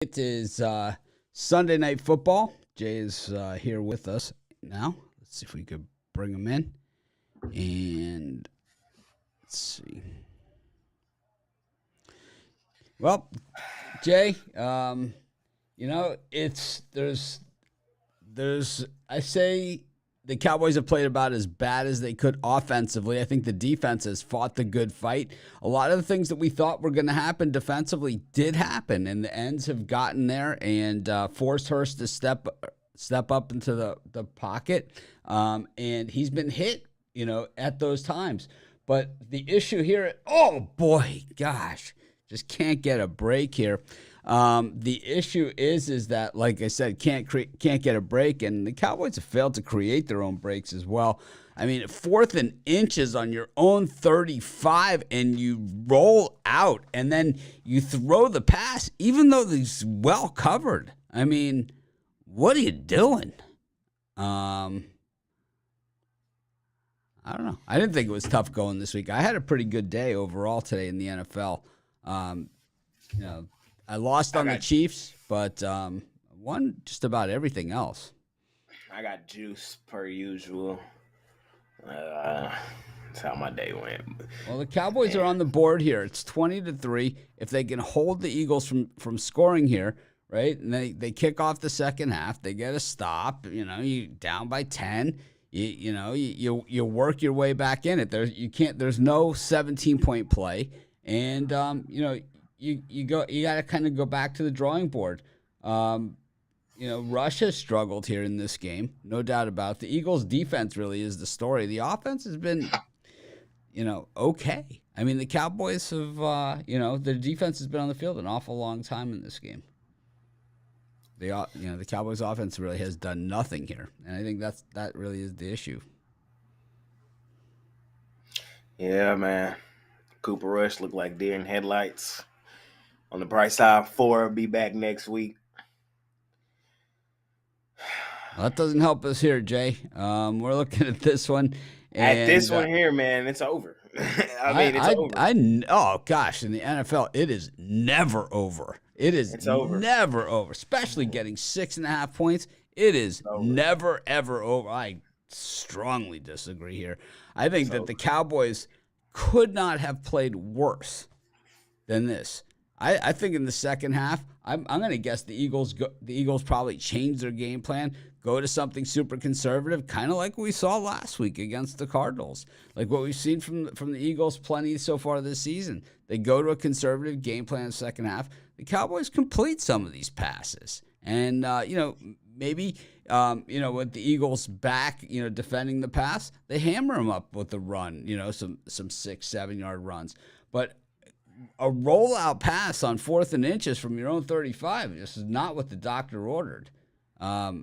It is Sunday Night Football. Jay is here with us now. Let's see if we could bring him in. And let's see. Well, Jay, there's I say the Cowboys have played about as bad as they could offensively. I think the defense has fought the good fight. A lot of the things that we thought were going to happen defensively did happen, and the ends have gotten there and forced Hurst to step up into the pocket. And he's been hit, at those times. But the issue here, oh boy, gosh, just can't get a break here. The issue is that, like I said, can't get a break, and the Cowboys have failed to create their own breaks as well. I mean, 4th and inches on your own 35, and you roll out, and then you throw the pass, even though he's well covered. I mean, what are you doing? I don't know. I didn't think it was tough going this week. I had a pretty good day overall today in the NFL. I lost on the Chiefs, but won just about everything else. I got juice per usual. That's how my day went. Well, the Cowboys are on the board here. It's 20-3. If they can hold the Eagles from scoring here, right, and they kick off the second half, they get a stop. You down by 10. You work your way back in it. There's no 17-point play, and you got to kind of go back to the drawing board. Rush has struggled here in this game, no doubt about it. The Eagles' defense really is the story. The offense has been, okay. I mean, the Cowboys have, their defense has been on the field an awful long time in this game. The Cowboys' offense really has done nothing here, and I think that really is the issue. Yeah, man. Cooper Rush looked like deer in headlights. On the bright side, 4 will be back next week. Well, that doesn't help us here, Jay. We're looking at this one. At this one here, man, it's over. It's over. Oh, gosh, in the NFL, it is never over. It's over. Never over, especially getting 6.5 points. It is never, ever over. I strongly disagree here. I think that the Cowboys could not have played worse than this. I think in the second half, I'm going to guess the Eagles probably change their game plan, go to something super conservative, kind of like we saw last week against the Cardinals, like what we've seen from the Eagles plenty so far this season. They go to a conservative game plan in the second half. The Cowboys complete some of these passes, and maybe with the Eagles back, defending the pass, they hammer them up with the run, some 6-7 yard runs, but a rollout pass on 4th and inches from your own 35. This is not what the doctor ordered. I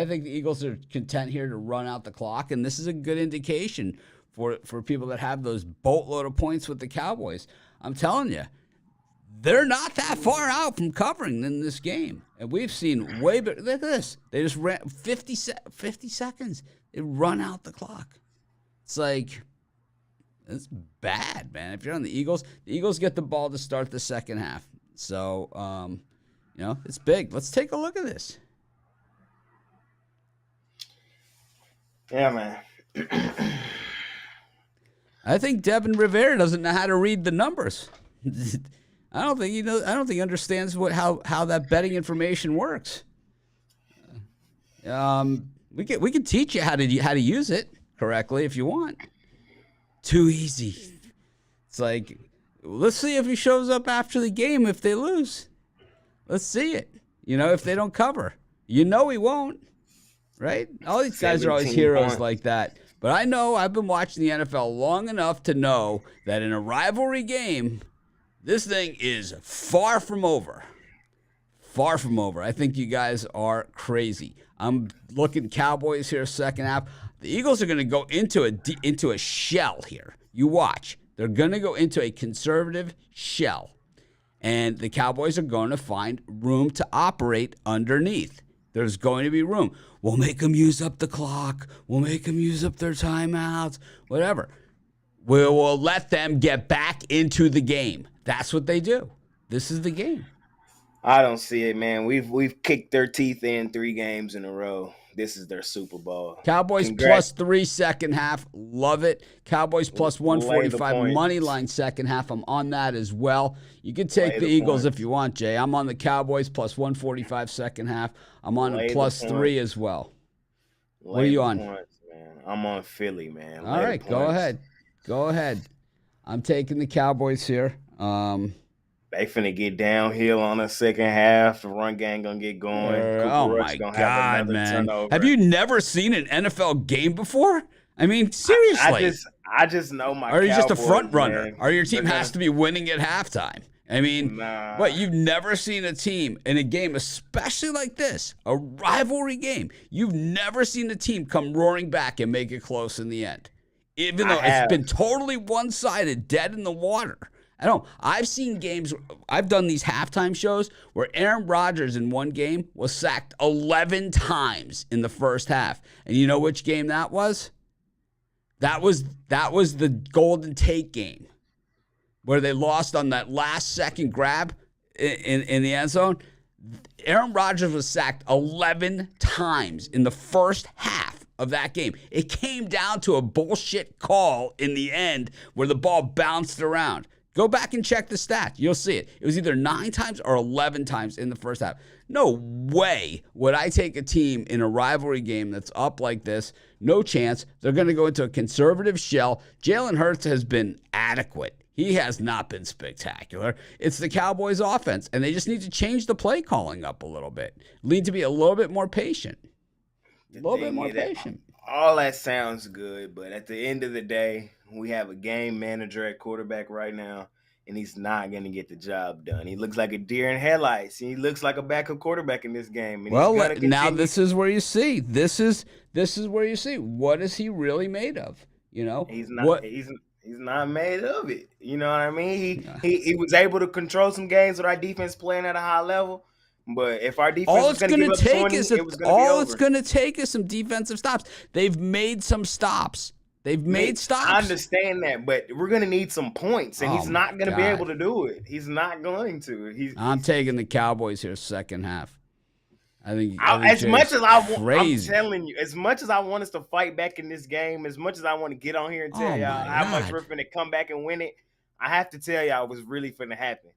think the Eagles are content here to run out the clock, and this is a good indication for people that have those boatload of points with the Cowboys. I'm telling you, they're not that far out from covering in this game. And we've seen way better. Look at this. They just ran 50 seconds. They run out the clock. It's like, it's bad, man. If you're on the Eagles get the ball to start the second half. So, it's big. Let's take a look at this. Yeah, man. I think Devin Rivera doesn't know how to read the numbers. I don't think he understands how that betting information works. We can teach you how to use it correctly if you want. Too easy. It's like, let's see if he shows up after the game if they lose. Let's see it. If they don't cover. He won't. Right? All these guys are always heroes points. Like that. But I know I've been watching the NFL long enough to know that in a rivalry game, this thing is far from over. Far from over. I think you guys are crazy. I'm looking Cowboys here second half. The Eagles are going to go into a shell here. You watch. They're going to go into a conservative shell. And the Cowboys are going to find room to operate underneath. There's going to be room. We'll make them use up the clock. We'll make them use up their timeouts. Whatever. We will let them get back into the game. That's what they do. This is the game. I don't see it, man. We've kicked their teeth in 3 games in a row. This is their Super Bowl. Cowboys Congrats. +3 second half. Love it. Cowboys plus Lay the 145 money points. line second half. I'm on that as well. You can take Lay the the Eagles points. if you want, Jay. I'm on the Cowboys plus 145 second half. I'm on Lay the +3 points. as well. What are Lay you the on? points, man. I'm on Philly, man. All Lay the right, go points. ahead. Go ahead. I'm taking the Cowboys here. They finna get downhill on the second half. The run game gonna get going. Cooper Oh Rush my gonna have God, another man! turnover. Have you never seen an NFL game before? I mean, I seriously. just know my. Or are you just a Cowboys, front runner? man. Or your team They're has to be winning at halftime? I mean, Nah. what? You've never seen a team in a game, especially like this, a rivalry game. You've never seen a team come roaring back and make it close in the end, even though it's been totally one-sided, dead in the water. I've seen games. I've done these halftime shows where Aaron Rodgers in one game was sacked 11 times in the first half, and you know which game that was? That was the Golden Tate game, where they lost on that last second grab in the end zone. Aaron Rodgers was sacked 11 times in the first half of that game. It came down to a bullshit call in the end where the ball bounced around. Go back and check the stats. You'll see it. It was either 9 times or 11 times in the first half. No way would I take a team in a rivalry game that's up like this. No chance. They're going to go into a conservative shell. Jalen Hurts has been adequate. He has not been spectacular. It's the Cowboys offense, and they just need to change the play calling up a little bit. Need to be a little bit more patient. A little bit more patient. All that sounds good, but at the end of the day, we have a game manager at quarterback right now, and he's not going to get the job done. He looks like a deer in headlights. He looks like a backup quarterback in this game. And well, now this is where you see. This is where you see what is he really made of. You know, he's not. He's not made of it. You know what I mean? He was able to control some games with our defense playing at a high level. But if our defense was going to give up 20, it was going to be over. All it's going to take is some defensive stops. They've made some stops. They've made stops. I understand that, but we're going to need some points, and he's not going to be able to do it. He's not going to. I'm taking the Cowboys here second half. I think as much as I'm telling you, as much as I want us to fight back in this game, as much as I want to get on here and tell y'all how much we're finna come back and win it, I have to tell y'all what's really finna happen.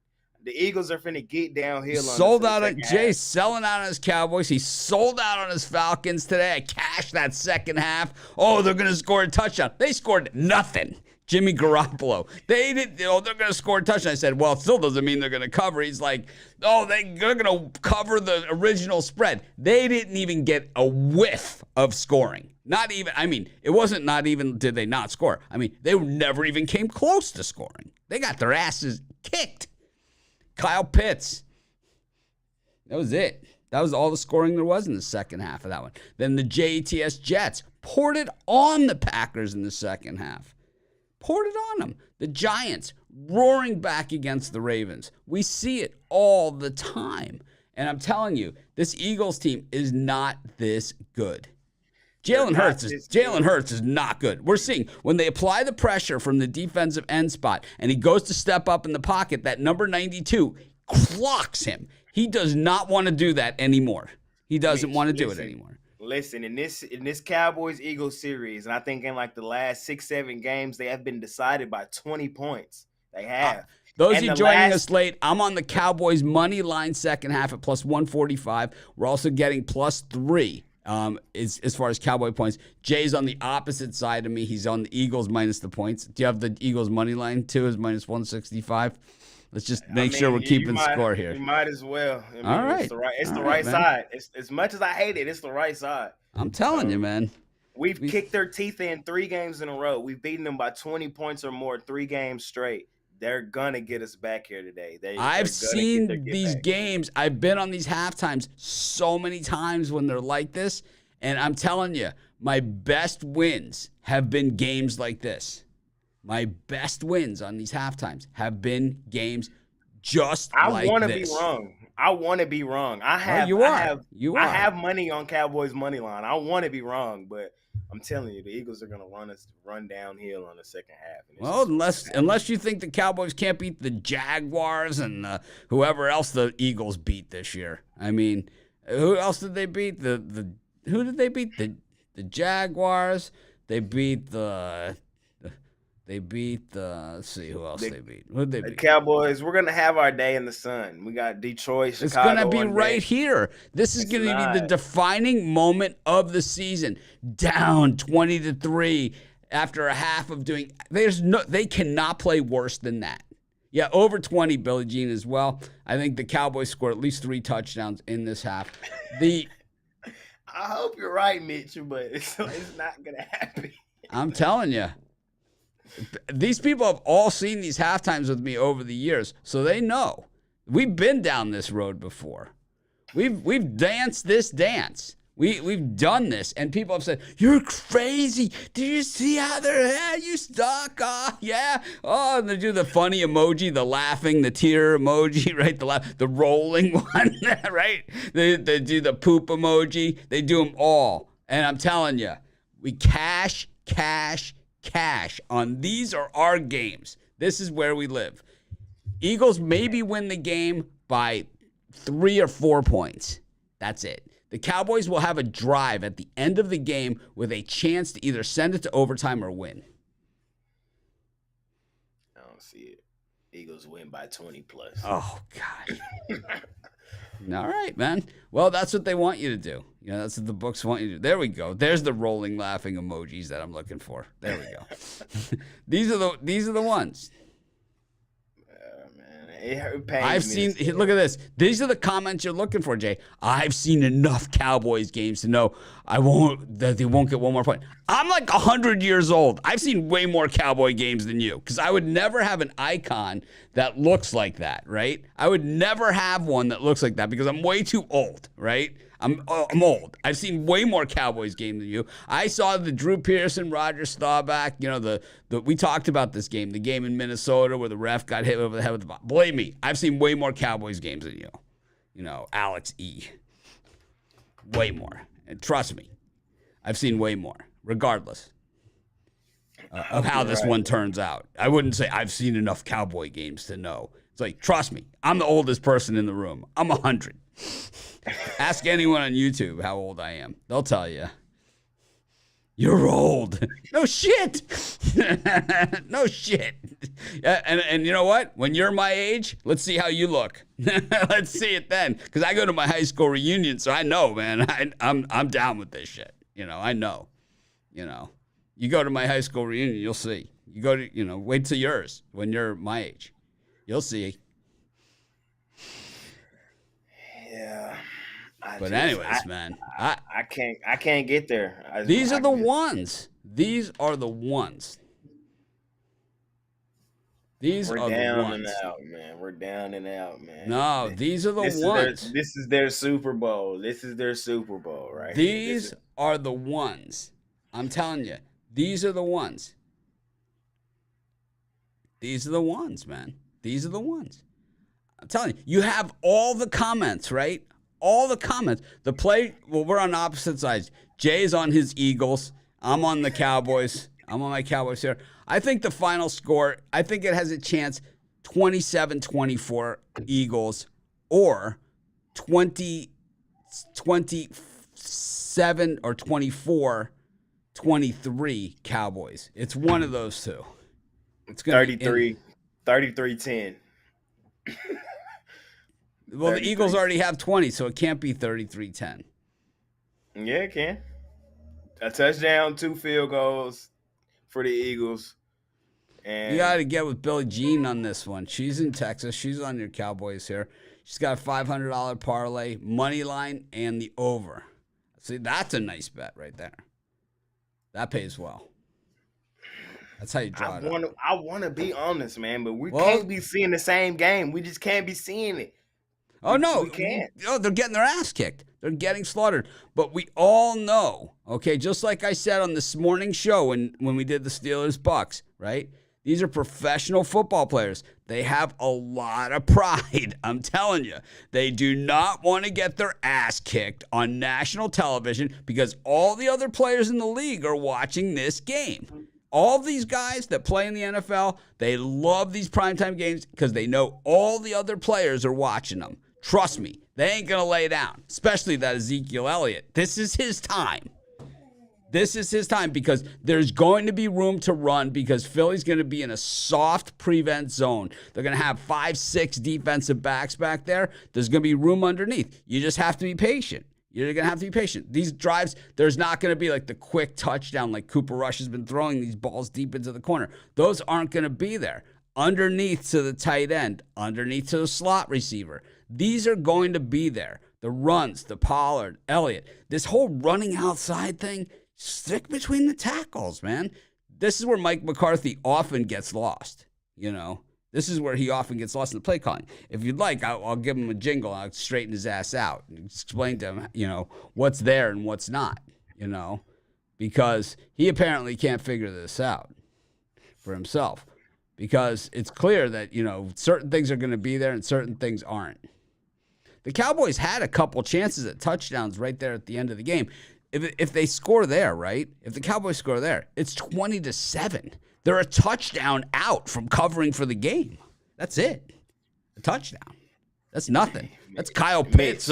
The Eagles are finna get downhill. Sold out on Jay's selling out on his Cowboys. He sold out on his Falcons today. I cashed that second half. Oh, they're gonna score a touchdown. They scored nothing. Jimmy Garoppolo. They're going to score a touchdown. I said, well, it still doesn't mean they're going to cover. He's like, oh, they're going to cover the original spread. They didn't even get a whiff of scoring. Not even, it wasn't not even did they not score. They never even came close to scoring. They got their asses kicked. Kyle Pitts. That was it. That was all the scoring there was in the second half of that one. Then the JETS Jets poured it on the Packers in the second half. Poured it on them. The Giants roaring back against the Ravens. We see it all the time. And I'm telling you, this Eagles team is not this good. Jalen Hurts is not good. We're seeing when they apply the pressure from the defensive end spot and he goes to step up in the pocket, that number 92 clocks him. He does not want to do that anymore. He doesn't want to do it anymore. Listen, in this Cowboys-Eagles series, and I think in like the last 6-7 games, they have been decided by 20 points. They have. Those of you joining us late, I'm on the Cowboys money line second half at plus 145. We're also getting plus 3 as far as Cowboy points. Jay's on the opposite side of me. He's on the Eagles minus the points. Do you have the Eagles money line too as minus 165? Let's just make sure we're keeping score here. You might as well. All right. It's the right side. As much as I hate it, it's the right side. I'm telling you, man. We've kicked their teeth in 3 games in a row. We've beaten them by 20 points or more 3 games straight. They're going to get us back here today. I've seen these games. I've been on these halftimes so many times when they're like this. And I'm telling you, my best wins have been games like this. My best wins on these halftimes have been games just like this. I want to be wrong. I want to be wrong. I have money on Cowboys money line. I want to be wrong, but I'm telling you, the Eagles are going to run downhill on the second half. Well, unless you think the Cowboys can't beat the Jaguars and whoever else the Eagles beat this year. I mean, who else did they beat? Who did they beat? The Jaguars. They beat the. Let's see who else they beat. Who did they beat? The Cowboys. We're gonna have our day in the sun. We got Detroit, Chicago. It's gonna be right here. This is gonna be the defining moment of the season. Down 20-3 after a half of doing. They cannot play worse than that. Yeah, over 20, Billie Jean as well. I think the Cowboys scored at least 3 touchdowns in this half. I hope you're right, Mitchell, but it's not gonna happen. I'm telling you. These people have all seen these halftimes with me over the years, so they know. We've been down this road before. We've danced this dance. We've done this, and people have said, "You're crazy. Did you see how they're you stuck? Oh, yeah. Oh," and they do the funny emoji, the laughing, the tear emoji, right? The rolling one, right? They do the poop emoji. They do them all, and I'm telling you, we cash on these are our games. This is where we live. Eagles maybe win the game by 3 or 4 points. That's it. The Cowboys will have a drive at the end of the game with a chance to either send it to overtime or win. I don't see it. Eagles win by 20 plus. Oh, God. All right, man. Well, that's what they want you to do. That's what the books want you to do. There we go. There's the rolling, laughing emojis that I'm looking for. There we go. These are the ones. I've seen. Look at this. These are the comments you're looking for, Jay. I've seen enough Cowboys games to know that they won't get one more point. I'm like 100 years old. I've seen way more Cowboy games than you because I would never have an icon that looks like that, right? I would never have one that looks like that because I'm way too old, right? I'm old. I've seen way more Cowboys games than you. I saw the Drew Pearson, Roger Staubach. We talked about this game, the game in Minnesota where the ref got hit over the head with the ball. Believe me, I've seen way more Cowboys games than you. Alex E. Way more. And trust me, I've seen way more, regardless of how this one turns out. I wouldn't say I've seen enough Cowboy games to know. It's like, trust me, I'm the oldest person in the room. I'm 100. Ask anyone on YouTube how old I am. They'll tell you. You're old. No shit. No shit. And you know what? When you're my age, let's see how you look. Let's see it then. Because I go to my high school reunion, so I know, man. I'm down with this shit. I know. You go to my high school reunion, you'll see. You go to, wait till yours when you're my age. You'll see. Yeah. Anyways, man, I can't get there. These are the ones. These are the ones. We're down and out, man. We're down and out, man. No, these are the ones. This is their Super Bowl. This is their Super Bowl, right? These are the ones. I'm telling you, these are the ones. These are the ones, man. These are the ones. I'm telling you, you have all the comments, right? All the comments. We're on opposite sides. Jay's on his Eagles. I'm on the Cowboys. I'm on my Cowboys here. I think the final score, I think it has a chance 27-24 Eagles or 27 or 24-23 Cowboys. It's one of those two. It's going to be 33-10. Well, the Eagles already have 20, so it can't be 33-10. Yeah, it can. A touchdown, 2 field goals for the Eagles. And you got to get with Billie Jean on this one. She's in Texas. She's on your Cowboys here. She's got a $500 parlay, money line, and the over. See, that's a nice bet right there. That pays well. That's how you draw it up. I want to be honest, man, but we can't be seeing the same game. We just can't be seeing it. Oh, no. We can't. They're getting their ass kicked. They're getting slaughtered. But we all know, okay, just like I said on this morning show when we did the Steelers-Bucks, right? These are professional football players. They have a lot of pride. I'm telling you. They do not want to get their ass kicked on national television because all the other players in the league are watching this game. All these guys that play in the NFL, they love these primetime games because they know all the other players are watching them. Trust me, they ain't going to lay down, especially that Ezekiel Elliott. This is his time. This is his time because there's going to be room to run because Philly's going to be in a soft prevent zone. They're going to have 5-6 defensive backs back there. There's going to be room underneath. You just have to be patient. You're going to have to be patient. These drives, there's not going to be like the quick touchdown like Cooper Rush has been throwing these balls deep into the corner. Those aren't going to be there. Underneath to the tight end, underneath to the slot receiver. These are going to be there. The runs, the Pollard, Elliott. This whole running outside thing, stick between the tackles, man. This is where Mike McCarthy often gets lost, you know. This is where he often gets lost in the play calling. If you'd like, I'll give him a jingle. I'll straighten his ass out and explain to him, you know, what's there and what's not, you know, because he apparently can't figure this out for himself because it's clear that, you know, certain things are going to be there and certain things aren't. The Cowboys had a couple chances at touchdowns right there at the end of the game. If they score there, right, if the Cowboys score there, it's 20-7. They're a touchdown out from covering for the game. That's it. A touchdown. That's nothing. That's Kyle Pitts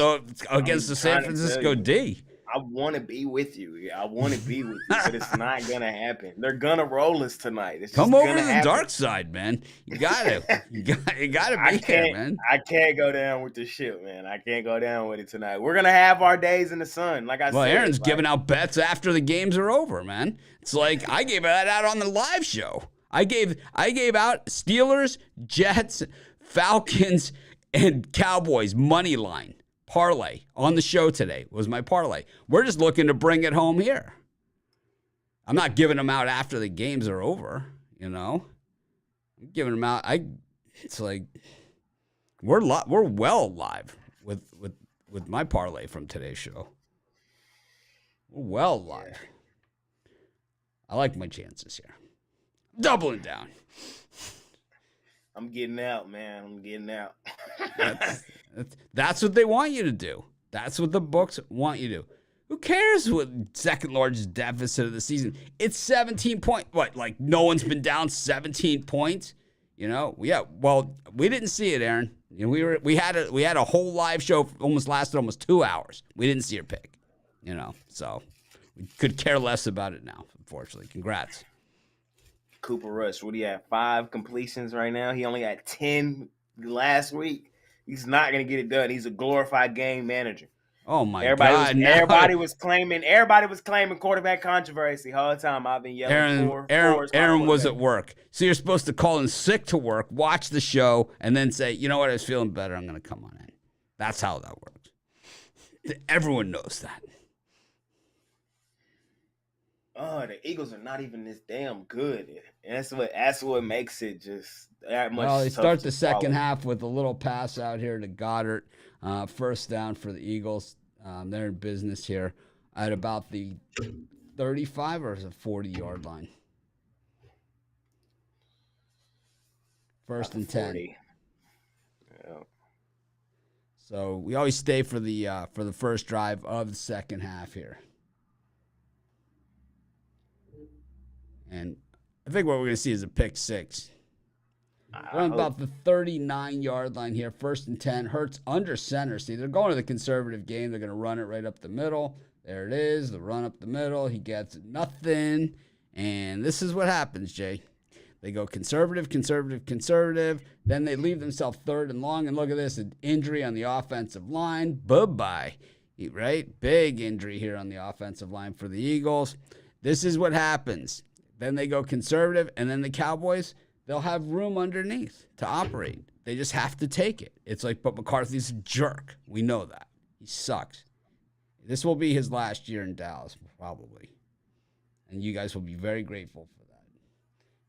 against the San Francisco D. I want to be with you. I want to be with you, but it's not going to happen. They're going to roll us tonight. It's Come over to the dark side, man. You got to. You got to be here, man. I can't go down with the shit, man. I can't go down with it tonight. We're going to have our days in the sun, like I said. Well, Aaron's giving out bets after the games are over, man. It's like I gave that out on the live show. I gave out Steelers, Jets, Falcons, and Cowboys money line. Parlay on the show today was my parlay. We're just looking to bring it home here. I'm not giving them out after the games are over, you know. I'm giving them out. It's like we're well live with my parlay from today's show. We're well live. I like my chances here. Doubling down. I'm getting out, man. I'm getting out. That's what they want you to do. That's what the books want you to do. Who cares what second largest deficit of the season? It's 17 points. What, like no one's been down 17 points? You know? Yeah, well, we didn't see it, Aaron. You know, we had a whole live show lasted almost 2 hours. We didn't see your pick. You know, so we could care less about it now, unfortunately. Congrats. Cooper Rush, what do you have? 5 completions right now. He only had 10 last week. He's not going to get it done. He's a glorified game manager. Oh my God! Everybody was claiming quarterback controversy the whole time. I've been yelling. Aaron was at work, so you're supposed to call in sick to work, watch the show, and then say, "You know what? I was feeling better. I'm going to come on in." That's how that works. Everyone knows that. Oh, the Eagles are not even this damn good. And that's what makes it just that much. Well, they start the second half with a little pass out here to Goddard. First down for the Eagles. They're in business here at about the 35 or is it 40-yard line? First and 10. Yeah. So we always stay for the first drive of the second half here. And I think what we're going to see is a pick six. We're on about the 39-yard line here. First and 10. Hurts under center. See, they're going to the conservative game. They're going to run it right up the middle. There it is. The run up the middle. He gets nothing. And this is what happens, Jay. They go conservative. Then they leave themselves third and long. And look at this. An injury on the offensive line. Bye-bye. Right? Big injury here on the offensive line for the Eagles. This is what happens. Then they go conservative. And then the Cowboys, they'll have room underneath to operate. They just have to take it. It's like, but McCarthy's a jerk. We know that. He sucks. This will be his last year in Dallas, probably. And you guys will be very grateful for that.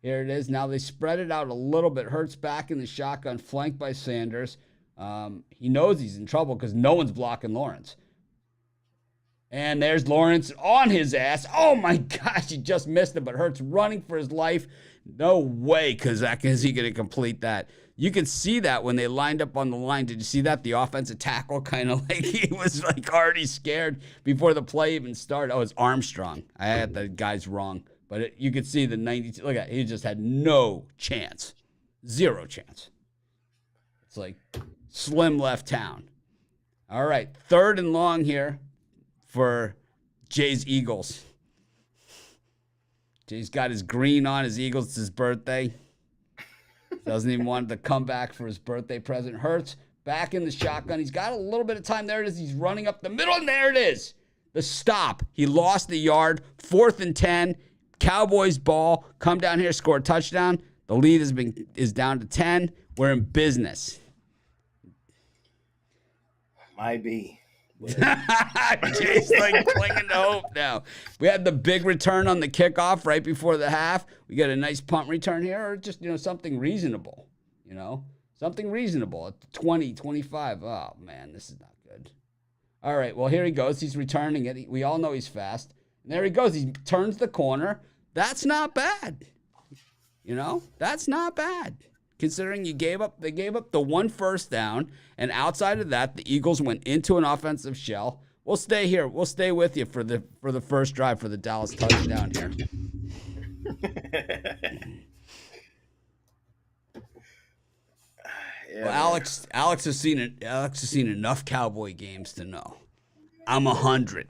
Here it is. Now they spread it out a little bit. Hurts back in the shotgun, flanked by Sanders. He knows he's in trouble because no one's blocking Lawrence. And there's Lawrence on his ass. Oh, my gosh, he just missed it, but Hurts running for his life. No way, because is he going to complete that? You could see that when they lined up on the line. Did you see that? The offensive tackle kind of like he was like already scared before the play even started. Oh, it's Armstrong. I had the guys wrong. But you could see the 92. Look at it. He just had no chance. Zero chance. It's like slim left town. All right, 3rd and long here for Jay's Eagles. Jay's got his green on, his Eagles. It's his birthday. Doesn't even want to come back for his birthday present. Hurts back in the shotgun. He's got a little bit of time. There it is. He's running up the middle, and there it is. The stop. He lost the yard. 4th and 10. Cowboys ball. Come down here, score a touchdown. The lead is down to 10. We're in business. Might be. Jay's like clinging to hope now. We had the big return on the kickoff right before the half. We got a nice punt return here, or just, something reasonable. Something reasonable at 20, 25. Oh, man, this is not good. All right, well, here he goes. He's returning it. We all know he's fast. And there he goes. He turns the corner. That's not bad. That's not bad. Considering they gave up the 1 first down, and outside of that, the Eagles went into an offensive shell. We'll stay here. We'll stay with you for the first drive for the Dallas touchdown here. Yeah, well, Alex has seen enough Cowboy games to know. I'm 100.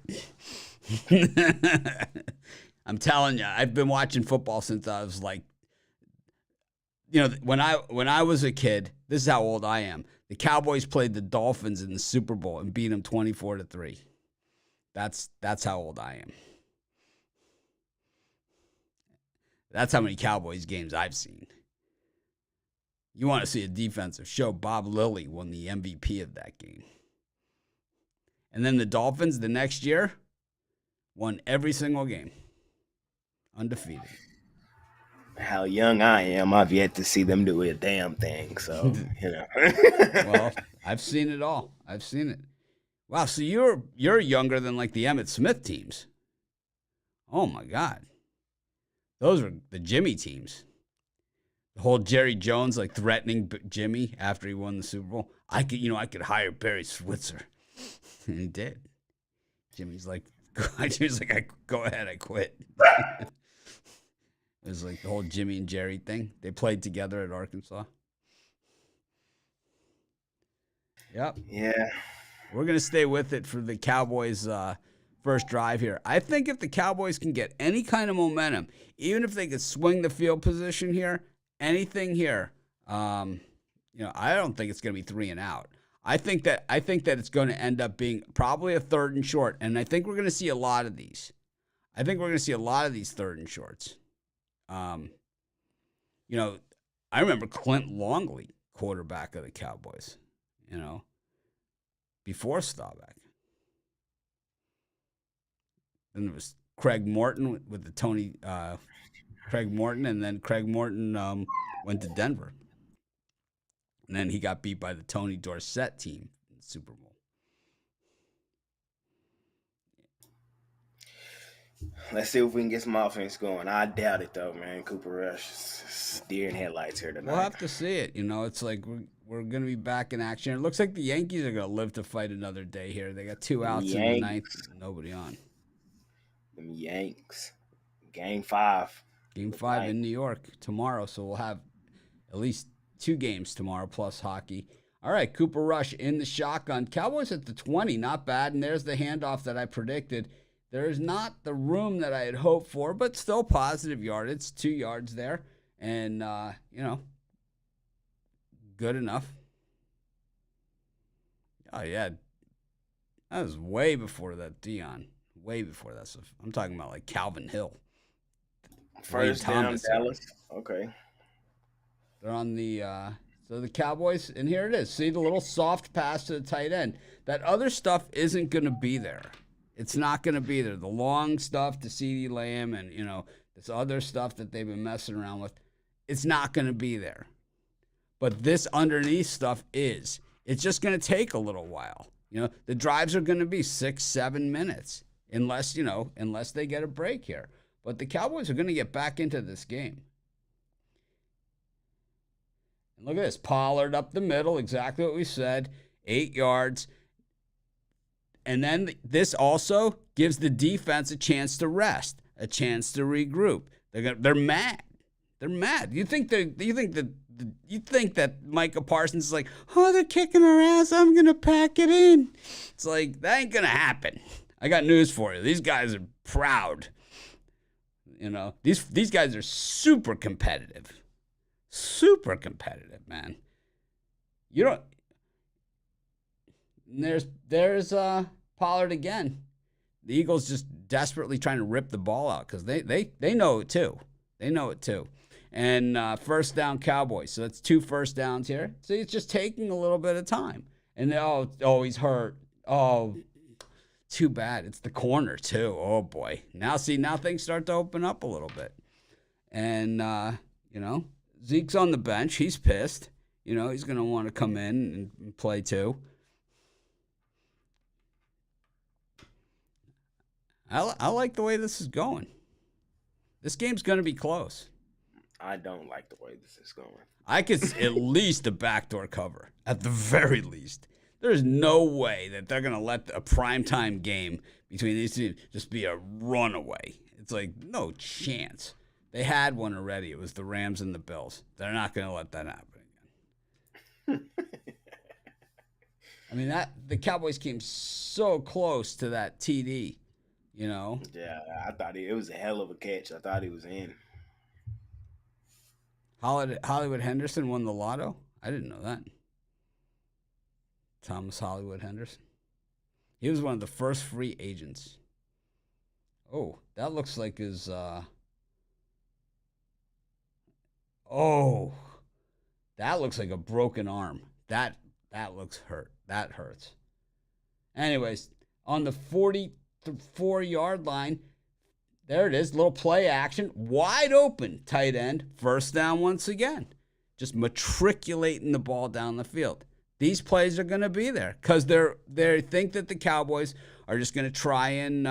I'm telling you, I've been watching football since I was like. When I was a kid, this is how old I am. The Cowboys played the Dolphins in the Super Bowl and beat them 24-3. That's how old I am. That's how many Cowboys games I've seen. You want to see a defensive show? Bob Lilly won the MVP of that game. And then the Dolphins the next year won every single game. Undefeated. How young I am, I've yet to see them do a damn thing. So, Well, I've seen it all. I've seen it. Wow, so you're younger than like the Emmitt Smith teams. Oh my God. Those were the Jimmy teams. The whole Jerry Jones like threatening Jimmy after he won the Super Bowl. I could hire Barry Switzer. And he did. Jimmy's like, go ahead, I quit. It was like the whole Jimmy and Jerry thing. They played together at Arkansas. Yep. Yeah. We're going to stay with it for the Cowboys' first drive here. I think if the Cowboys can get any kind of momentum, even if they could swing the field position here, anything here, I don't think it's going to be 3 and out. I think that it's going to end up being probably a 3rd and short, and I think we're going to see a lot of these. I think we're going to see a lot of these 3rd and shorts. I remember Clint Longley, quarterback of the Cowboys, before Staubach. Then there was Craig Morton with the Tony, Craig Morton, and then Craig Morton went to Denver. And then he got beat by the Tony Dorsett team in the Super Bowl. Let's see if we can get some offense going. I doubt it, though, man. Cooper Rush is deer in headlights here tonight. We'll have to see it. It's like we're going to be back in action. It looks like the Yankees are going to live to fight another day here. They got 2 outs in the 9th and nobody on. Them Yanks. Game 5. Game 5 in New York tomorrow, so we'll have at least 2 games tomorrow plus hockey. All right, Cooper Rush in the shotgun. Cowboys at the 20, not bad. And there's the handoff that I predicted. There's not the room that I had hoped for, but still positive yardage, 2 yards there. And, good enough. Oh, yeah. That was way before that, Dion. Way before that stuff. I'm talking about like Calvin Hill. First down, Dallas. Okay. They're on the so the Cowboys, and here it is. See the little soft pass to the tight end. That other stuff isn't going to be there. It's not going to be there. The long stuff to CeeDee Lamb and, this other stuff that they've been messing around with, it's not going to be there. But this underneath stuff is. It's just going to take a little while. The drives are going to be 6-7 minutes. unless they get a break here. But the Cowboys are going to get back into this game. And look at this. Pollard up the middle, exactly what we said, 8 yards. And then this also gives the defense a chance to rest, a chance to regroup. They're mad. They're mad. You think that Micah Parsons is like, oh, they're kicking our ass. I'm gonna pack it in. It's like that ain't gonna happen. I got news for you. These guys are proud. These guys are super competitive. Super competitive, man. There's Pollard again. The Eagles just desperately trying to rip the ball out because they know it too. They know it too. And first down Cowboys. So that's 2 first downs here. So it's just taking a little bit of time. And he's hurt. Oh, too bad. It's the corner too. Oh boy. Now things start to open up a little bit. And Zeke's on the bench. He's pissed. He's going to want to come in and play too. I like the way this is going. This game's going to be close. I don't like the way this is going. I could at least a backdoor cover, at the very least. There's no way that they're going to let a primetime game between these teams just be a runaway. It's like, no chance. They had one already. It was the Rams and the Bills. They're not going to let that happen again. I mean, the Cowboys came so close to that TD. Yeah, I thought it was a hell of a catch. I thought he was in. Hollywood Henderson won the lotto? I didn't know that. Thomas Hollywood Henderson. He was one of the first free agents. Oh, that looks like his... Oh, that looks like a broken arm. That looks hurt. That hurts. Anyways, on the 44-yard line, there it is. Little play action. Wide open. Tight end. First down once again. Just matriculating the ball down the field. These plays are going to be there because they think that the Cowboys are just going to try and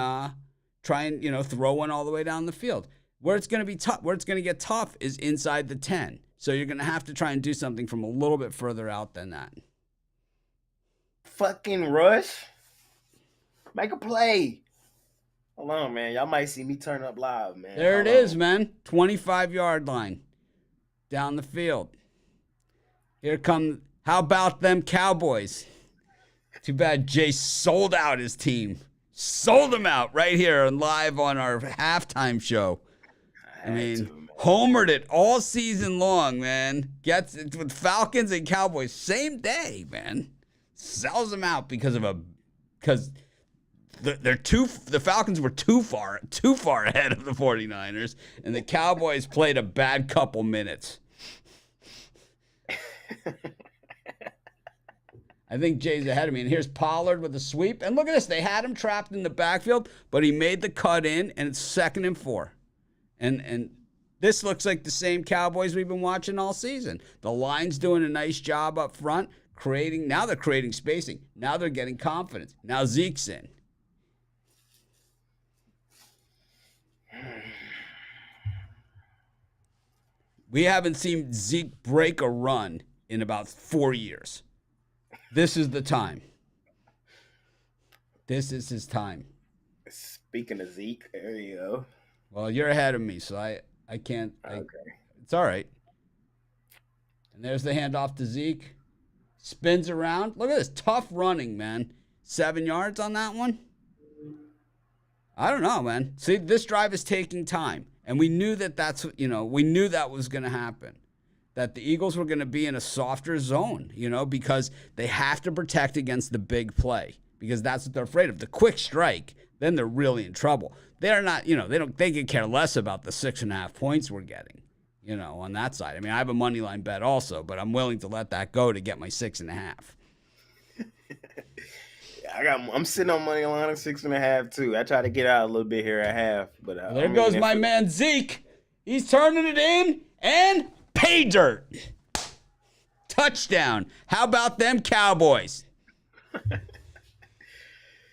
throw one all the way down the field. Where it's going to be tough, where it's going to get tough is inside the 10. So you're going to have to try and do something from a little bit further out than that. Fucking rush. Make a play. Hold on, man. Y'all might see me turn up live, man. There it is, man. 25-yard line down the field. Here come, how about them Cowboys? Too bad Jay sold out his team. Sold them out right here and live on our halftime show. I mean, homered it all season long, man. Gets it with Falcons and Cowboys same day, man. Sells them out because the Falcons were too far ahead of the 49ers, and the Cowboys played a bad couple minutes. I think Jay's ahead of me. And here's Pollard with a sweep. And look at this. They had him trapped in the backfield, but he made the cut in, and it's 2nd and 4. And this looks like the same Cowboys we've been watching all season. The line's doing a nice job up front, now they're creating spacing. Now they're getting confidence. Now Zeke's in. We haven't seen Zeke break a run in about 4 years. This is the time. This is his time. Speaking of Zeke, there you go. Well, you're ahead of me, so I can't. Okay. It's all right. And there's the handoff to Zeke. Spins around. Look at this. Tough running, man. 7 yards on that one. I don't know, man. See, this drive is taking time. And we knew we knew that was going to happen. That the Eagles were going to be in a softer zone, because they have to protect against the big play. Because that's what they're afraid of. The quick strike, then they're really in trouble. They're not, they could care less about the 6.5 points we're getting, on that side. I mean, I have a money line bet also, but I'm willing to let that go to get my 6.5. I'm sitting on money line of 6.5 too. I try to get out a little bit here at half, but there goes my man Zeke. He's turning it in and pay dirt. Touchdown. How about them Cowboys?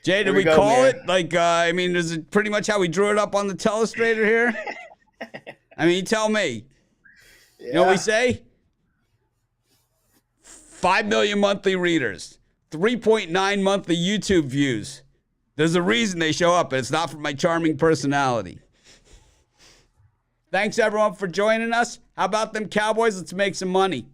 Jay, did we call it? Like, I mean, is it pretty much how we drew it up on the telestrator here? I mean, you tell me. Yeah. You know what we say? 5 million monthly readers, 3.9 monthly YouTube views. There's a reason they show up, and it's not for my charming personality. Thanks, everyone, for joining us. How about them Cowboys? Let's make some money.